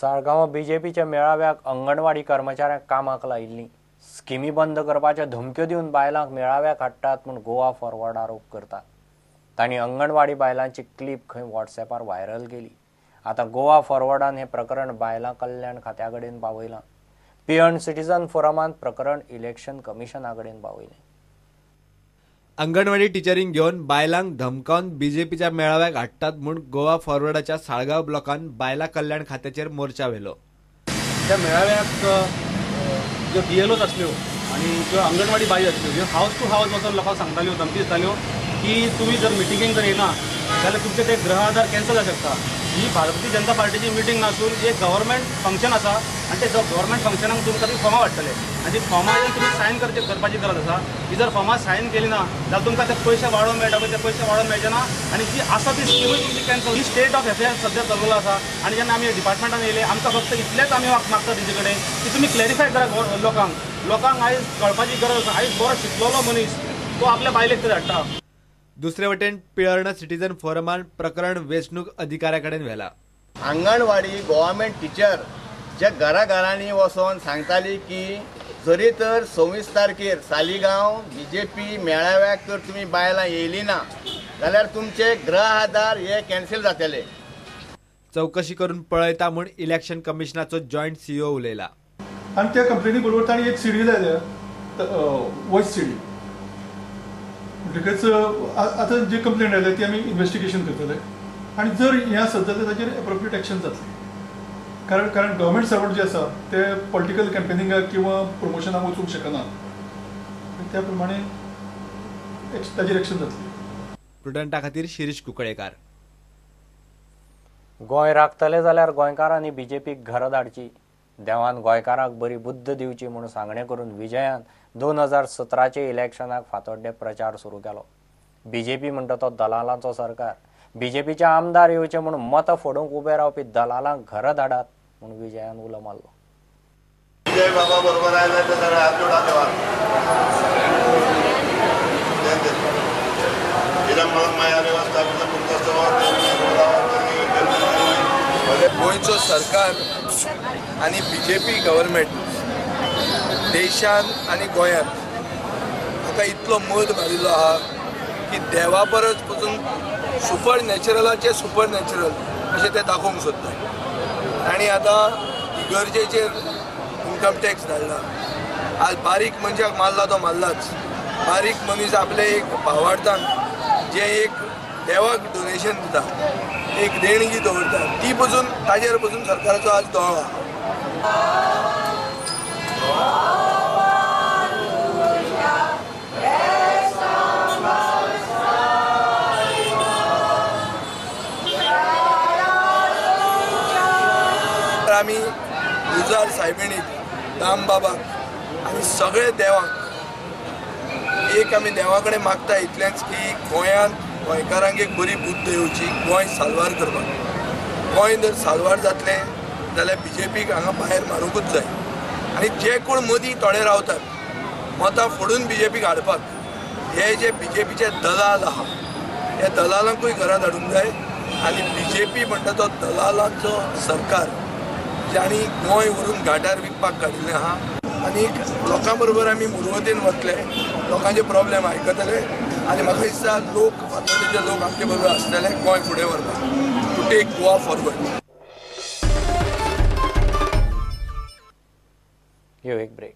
साळगांव बीजेपीच्या मेळाव्याक अंगणवाडी कर्मचाऱ्यांक कामाक लायिल्लीं स्किमी बंद करपाच्या धमक्यो दिवन बायलांक मेळाव्याक हाडटात म्हूण गोवा फॉरवर्ड आरोप करता। तांणी अंगणवाडी बायलांची क्लिप खंय व्हॉट्सॲपार व्हायरल केली। आतां गोवा फॉरवर्डान हें प्रकरण बायलां कल्याण खात्या कडेन पावयलां। पीएन सिटीजन फोरमान प्रकरण इलेक्शन कमिशना कडेन पावयलें। अंगणवाडी टिचरींक घेवन बायलांक धमकावन बीजेपीच्या मेळाव्याक हाडटात म्हूण गोवा फॉरवर्डाच्या साळगांव ब्लॉकान बायलां कल्याण खात्याचेर मोर्चा व्हेलो। त्या मेळाव्याक ज्यो BLOs आसल्यो आनी ज्यो अंगणवाडी बाई आसल्यो ह्यो हावस टू हावस वचून लोकांक सांगताल्यो, धमकी दिताल्यो की तुमी जर मिटिंगेक जर येना जाल्यार तुमचे ते गृह आधार कॅन्सल जावंक शकता। ही भारतीय जनता पार्टीची मिटींग नासून एक गव्हर्मेंट फंक्शन आसा आनी ते गव्हर्मेंट फंक्शनाक तुमकां ती फॉर्मां वाडटले आनी ती फॉर्मां तुमी सायन करपाची गरज आसा। ही जर फॉर्मां सायन केली ना जाल्यार तुमकां ते पयशे वाडोवन मेळटा पळय ते पयशे वाडोवन मेळचे ना आनी जी आसा ती स्किमूय तुमची cancel. He state of affairs सद्या चल्लो आसा आनी जेन्ना आमी डिपार्टमेंटान येयले आमकां फक्त इतलेंच आमी मागता तेंचे कडेन की तुमी क्लॅरिफाय करा लोकांक आयज कळपाची गरज आसा। आयज बरो शिकलेलो मनीस तो आपल्या बायलेक तरी हाडटा। दुसरे वटेन पिळर्ण सिटीजन फोरमान प्रकरण वेंचणूक अधिकाऱ्या कडेन व्हेला। अंगणवाडी गव्हर्मेंट टिचर जे घराघरांनी वचून सांगताली की जरी तर 26 तारखेर सालिगांव BJP मेळाव्याक तर तुमी बायलां येयली ना जाल्यार तुमचे गृह आधार हे कॅन्सल जातले। चौकशी करून पळयता म्हूण इलेक्शन कमिशनाचो जॉयंट CEO उलयला। आणि त्या कंप्लेनी बरोबर ताणी एक सीडी लायल्या, वॉयस सीडी। म्हणटकच आतां जी कंप्लेंट आयल्या ती आमी इन्व्हेस्टिगेशन करतले आणि जर हें आसत जाल्यार ताचेर एप्रोप्रिएट एक्शन जातलें। कारण गव्हर्मेंट सर्वंट जे आसा ते पॉलिटिकल कॅम्पेनिंगाक किंवा प्रमोशनाक वचूंक शकना, त्या प्रमाणे ताचेर एक्शन जातली। प्रुडंटा खातीर शिरीष कुंकळेकार। गोंय राखतले जाल्यार गोंयकारांनी BJPक घरा धाडची। देवान गोंयकारांक बरी बुद्ध दिवची म्हूण सांगणें करून विजयान 2017चे इलेक्शनाक फातोड्डे प्रचार सुरू केलो। BJP म्हणटा तो दलालांचो सरकार। BJPचे आमदार येवचे म्हूण मतां फोडूंक उबे रावपी दलालांक घरा धाडात म्हूण विजयान उलो मारलो। विजय बाबा बरोबर आयला तर जरा हात जोडा देवा। गोंयचो सरकार आनी BJP गव्हर्मेंट देशान आनी गोंयांत म्हाका इतलो मत मारिल्लो आहा की देवा परस पसून सुपर नॅचरलाचे सुपर नॅचरल अशें ते दाखोवंक सोदता। आनी आतां गरजेचेर इन्कम टॅक्स धाडला। आज बारीक मनशाक मारला तो मारलाच। बारीक मनीस आपले एक भावार्थांक जे एक देवाक डोनेशन दिता, एक देणगी दवरता, ती पसून ताजेर पसून सरकाराचो आज दोळो आहा। आमी गुजार सायबिणीक दामबाबाक आनी सगळे देवाक एक आमी देवा कडेन मागता इतलेंच की गोंयांत गोंयकारांक एक बरी बुद्ध येवची, गोंय साल्वार करपाक। गोंय जर साल्वार जातलें जाल्यार BJPक हांगा भायर मारूंकूच जाय। आनी जे कोण मदीं थोडे रावतात मतां फोडून BJPक हाडपाक हे जे BJPचे दलाल आहा हे दलालांकूय घरांत हाडूंक जाय। आनी BJP म्हणटा तो दलालांचो सरकार ज्यांनी गोंय व्हरून घाटार विकपाक काडिल्लें आहा। आनी लोकां बरोबर आमी मुरवतेन वतले, लोकांचे प्रॉब्लेम आयकतले आनी म्हाका दिसता लोक फातोड्डेचे लोक आमचे बरोबर आसतले गोंय फुडें व्हरपाक। To take Goa forward. यो एक ब्रेक।